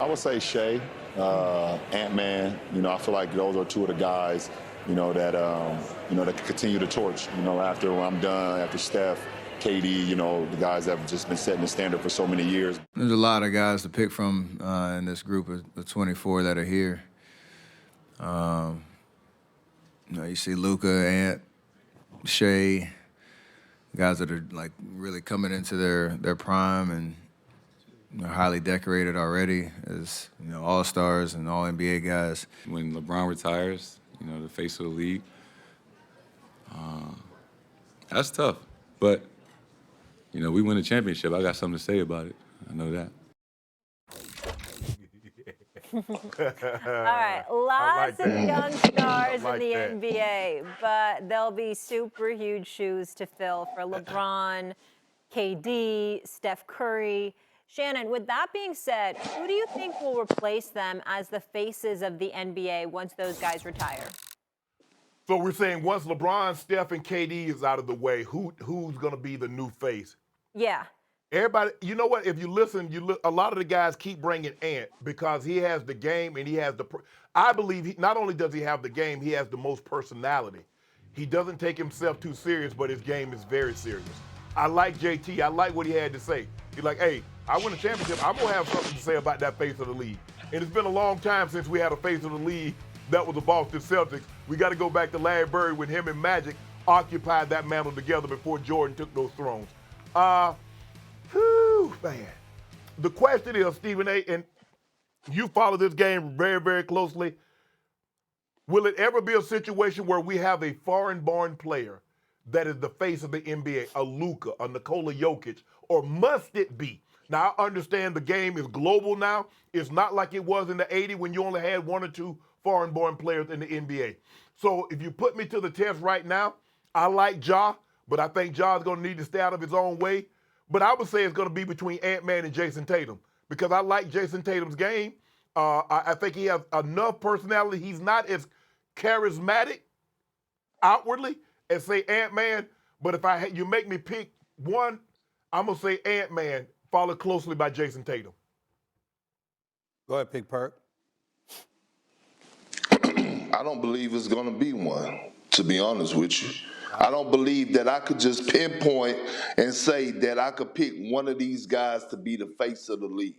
I would say Shea, Ant-Man. I feel like those are two of the guys, that can continue to torch. After I'm done, after Steph, KD, the guys that have just been setting the standard for so many years. There's a lot of guys to pick from in this group of 24 that are here. You see Luka, Ant, Shea, guys that are like really coming into their prime and highly decorated already as all-stars and all-NBA guys. When LeBron retires, the face of the league, that's tough. But we win a championship. I got something to say about it. I know that. All right, lots of young stars in the NBA, but there'll be super huge shoes to fill for LeBron, KD, Steph Curry. Shannon, with that being said, who do you think will replace them as the faces of the NBA once those guys retire? So we're saying once LeBron, Steph, and KD is out of the way, who's going to be the new face? Yeah. Everybody, you know what? If you listen, a lot of the guys keep bringing Ant because he has the game and he has I believe not only does he have the game, he has the most personality. He doesn't take himself too serious, but his game is very serious. I like JT. I like what he had to say. He's like, hey, I win a championship. I'm going to have something to say about that face of the league. And it's been a long time since we had a face of the league that was the Boston Celtics. We got to go back to Larry Bird when him and Magic occupied that mantle together before Jordan took those thrones. Whew, man. The question is, Stephen A., and you follow this game very, very closely, will it ever be a situation where we have a foreign-born player that is the face of the NBA, a Luka, a Nikola Jokic, or must it be? Now, I understand the game is global now. It's not like it was in the 80s when you only had one or two foreign-born players in the NBA. So if you put me to the test right now, I like Ja, but I think Ja's going to need to stay out of his own way. But I would say it's going to be between Ant-Man and Jason Tatum because I like Jason Tatum's game. I think he has enough personality. He's not as charismatic outwardly as, say, Ant-Man. But if you make me pick one, I'm going to say Ant-Man, followed closely by Jason Tatum. Go ahead, Big Perk. I don't believe it's going to be one, to be honest with you. I don't believe that I could just pinpoint and say that I could pick one of these guys to be the face of the league.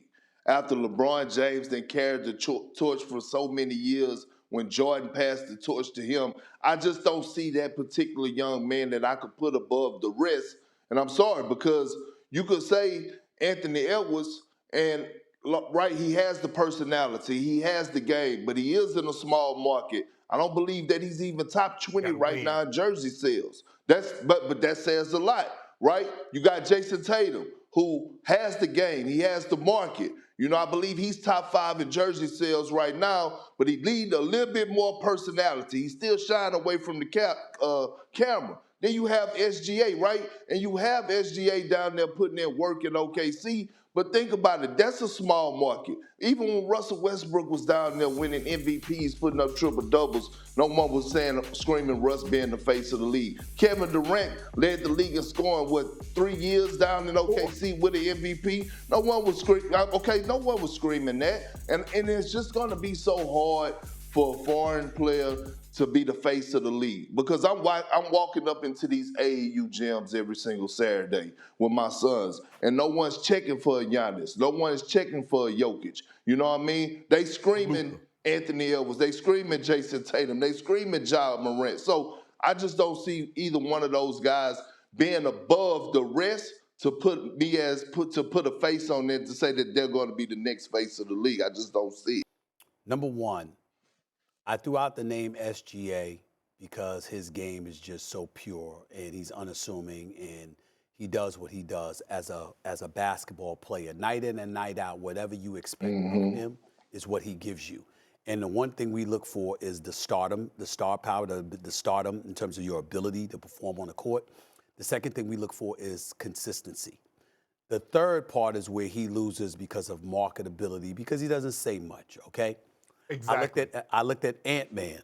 After LeBron James then carried the torch for so many years, when Jordan passed the torch to him, I just don't see that particular young man that I could put above the rest. And I'm sorry, because you could say Anthony Edwards, and right, he has the personality, he has the game, but he is in a small market. I don't believe that he's even top 20 right now in jersey sales. But that says a lot, right? You got Jason Tatum, who has the game, he has the market. I believe he's top 5 in jersey sales right now, but he needs a little bit more personality. He's still shying away from the camera. Then you have SGA, right? And you have SGA down there putting in work in OKC. But think about it, that's a small market. Even when Russell Westbrook was down there winning MVPs, putting up triple-doubles, no one was screaming Russ being the face of the league. Kevin Durant led the league in scoring, 3 years down in OKC with an MVP? No one was screaming. Okay, no one was screaming that. And it's just going to be so hard for a foreign player to be the face of the league. Because I'm walking up into these AAU gyms every single Saturday with my sons, and no one's checking for a Giannis. No one's checking for a Jokic. You know what I mean? They screaming Anthony Edwards. They screaming Jason Tatum. They screaming Ja Morant. So I just don't see either one of those guys being above the rest to put a face on it to say that they're going to be the next face of the league. I just don't see it. Number one, I threw out the name SGA because his game is just so pure and he's unassuming and he does what he does as a basketball player. Night in and night out, whatever you expect from him is what he gives you. And the one thing we look for is the stardom, the star power, the stardom in terms of your ability to perform on the court. The second thing we look for is consistency. The third part is where he loses because of marketability, because he doesn't say much, okay? Exactly. I looked at Ant-Man,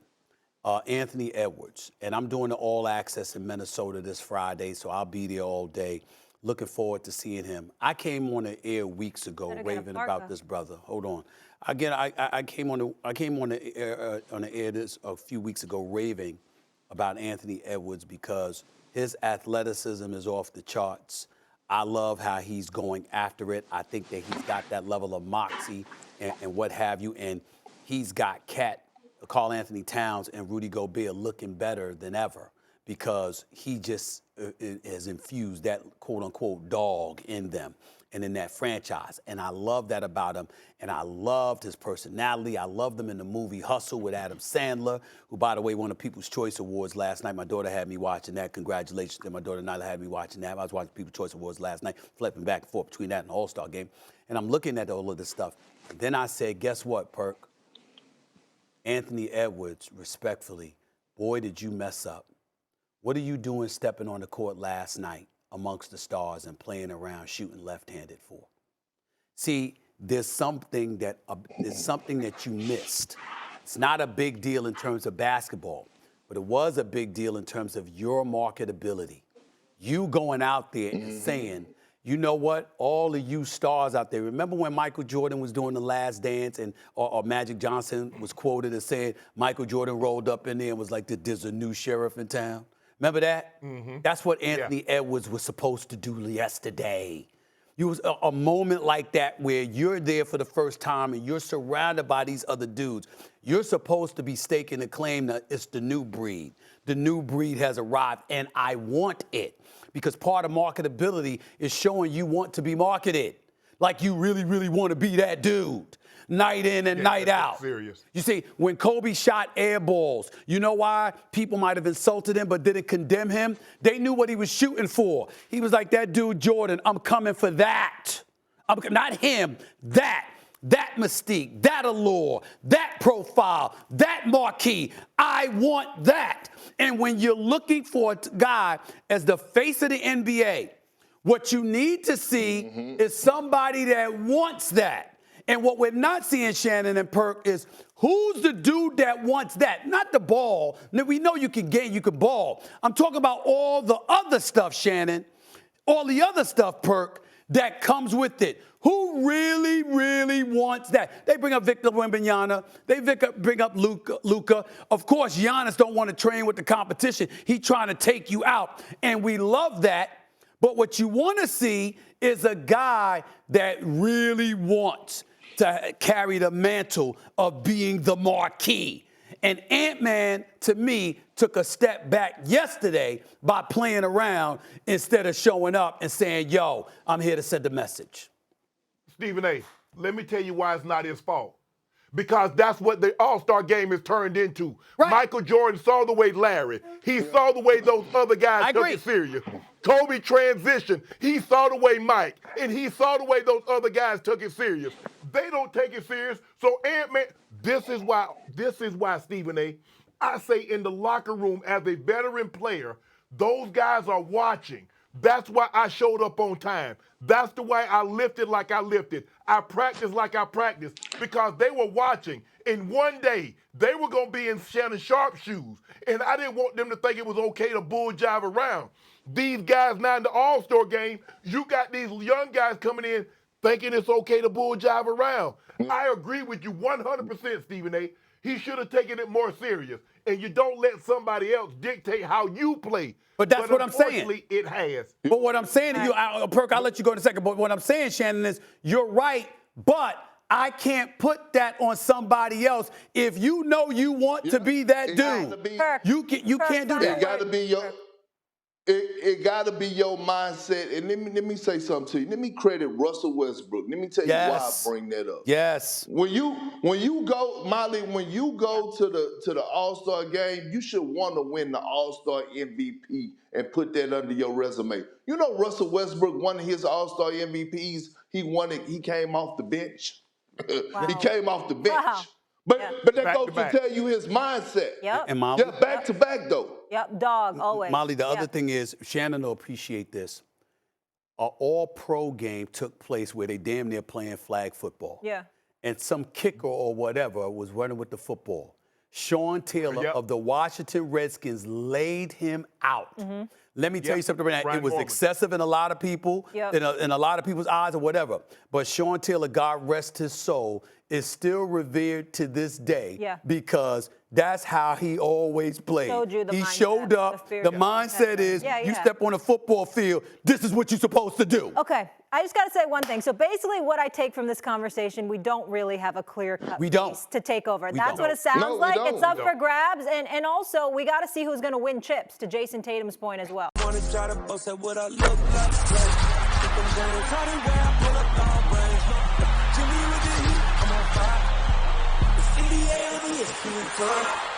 Anthony Edwards, and I'm doing the All Access in Minnesota this Friday, so I'll be there all day. Looking forward to seeing him. I came on the air weeks ago Better get a raving parka. about this brother. Hold on. Again, I came on the air this a few weeks ago raving about Anthony Edwards because his athleticism is off the charts. I love how he's going after it. I think that he's got that level of moxie and what have you. And he's got Karl Anthony Towns and Rudy Gobert looking better than ever because he just has infused that quote-unquote dog in them and in that franchise. And I love that about him. And I loved his personality. I loved him in the movie Hustle with Adam Sandler, who, by the way, won the People's Choice Awards last night. My daughter had me watching that. Congratulations to my daughter Nyla had me watching that. I was watching People's Choice Awards last night, flipping back and forth between that and the All-Star game. And I'm looking at all of this stuff. And then I said, guess what, Perk? Anthony Edwards, respectfully, boy, did you mess up. What are you doing stepping on the court last night amongst the stars and playing around shooting left-handed for? See, there's something that you missed. It's not a big deal in terms of basketball, but it was a big deal in terms of your marketability. You going out there and saying, you know what? All of you stars out there. Remember when Michael Jordan was doing The Last Dance or Magic Johnson was quoted as saying Michael Jordan rolled up in there and was like, there's a new sheriff in town? Remember that? That's what Anthony Edwards was supposed to do yesterday. You was a moment like that where you're there for the first time and you're surrounded by these other dudes. You're supposed to be staking the claim that it's the new breed. The new breed has arrived, and I want it. Because part of marketability is showing you want to be marketed. Like you really, really want to be that dude. Night in and night out. Serious. You see, when Kobe shot air balls, you know why people might have insulted him but didn't condemn him? They knew what he was shooting for. He was like, that dude Jordan, I'm coming for that. Not him, that mystique, that allure, that profile, that marquee. I want that. And when you're looking for a guy as the face of the NBA, what you need to see is somebody that wants that. And what we're not seeing, Shannon and Perk, is who's the dude that wants that? Not the ball. Now, we know you can game, you can ball. I'm talking about all the other stuff, Shannon, all the other stuff, Perk, that comes with it. Who really, really wants that? They bring up Victor Wembanyama. They bring up Luka. Of course, Giannis don't want to train with the competition. He's trying to take you out. And we love that. But what you want to see is a guy that really wants to carry the mantle of being the marquee. And Ant-Man, to me, took a step back yesterday by playing around instead of showing up and saying, yo, I'm here to send a message. Stephen A., let me tell you why it's not his fault. Because that's what the All-Star game is turned into. Right. Michael Jordan saw the way Larry. He saw the way those other guys took it serious. Kobe transitioned. He saw the way Mike. And he saw the way those other guys took it serious. They don't take it serious. So Ant-Man, this is why, Stephen A., I say in the locker room as a veteran player, those guys are watching. That's why I showed up on time. That's the way I lifted like I lifted. I practiced like I practiced because they were watching. And one day, they were going to be in Shannon Sharpe's shoes. And I didn't want them to think it was okay to bull jive around. These guys now in the All-Star game, you got these young guys coming in thinking it's okay to bull jive around. I agree with you 100%, Stephen A. He should have taken it more serious. And you don't let somebody else dictate how you play. But that's what I'm saying. Unfortunately, it has. But what I'm saying to you, Perk, I'll let you go in a second. But what I'm saying, Shannon, is you're right, but I can't put that on somebody else. If you know you want to be that dude, you can't do that. It got to be your. It got to be your mindset. And let me say something to you. Let me credit Russell Westbrook. Let me tell you why I bring that up. Yes. When you go, Molly, when you go to the All-Star game, you should want to win the All-Star MVP and put that under your resume. You know Russell Westbrook, one of his All-Star MVPs, he won it. He came off the bench. Wow. He came off the bench. Wow. But that goes to tell you his mindset. Yep. And Molly, back to back though. Yep, dog, always. Molly, the other thing is, Shannon will appreciate this. An all-pro game took place where they damn near playing flag football. Yeah. And some kicker or whatever was running with the football. Sean Taylor of the Washington Redskins laid him out. Let me tell you something right now. Brian It was Moorman. excessive in a lot of people, Yep. in a lot of people's eyes or whatever. But Sean Taylor, God rest his soul, is still revered to this day Yeah. because that's how he always played. Showed you the He mindset, showed up. the fear The of mindset is Yeah, you yeah. step on a football field, this is what you're supposed to do. Okay, I just got to say one thing. So basically what I take from this conversation, we don't really have a clear-cut We don't. race to take over. We That's don't. what it sounds No, we like. don't. It's up We for don't. grabs. And also, we got to see who's going to win chips, to Jason Tatum's point as well. Wanna try to boast at what I look like. Keep them down, try to wear, I pull up long range. Jimmy with the heat, I'm on fire. It's NBA over here,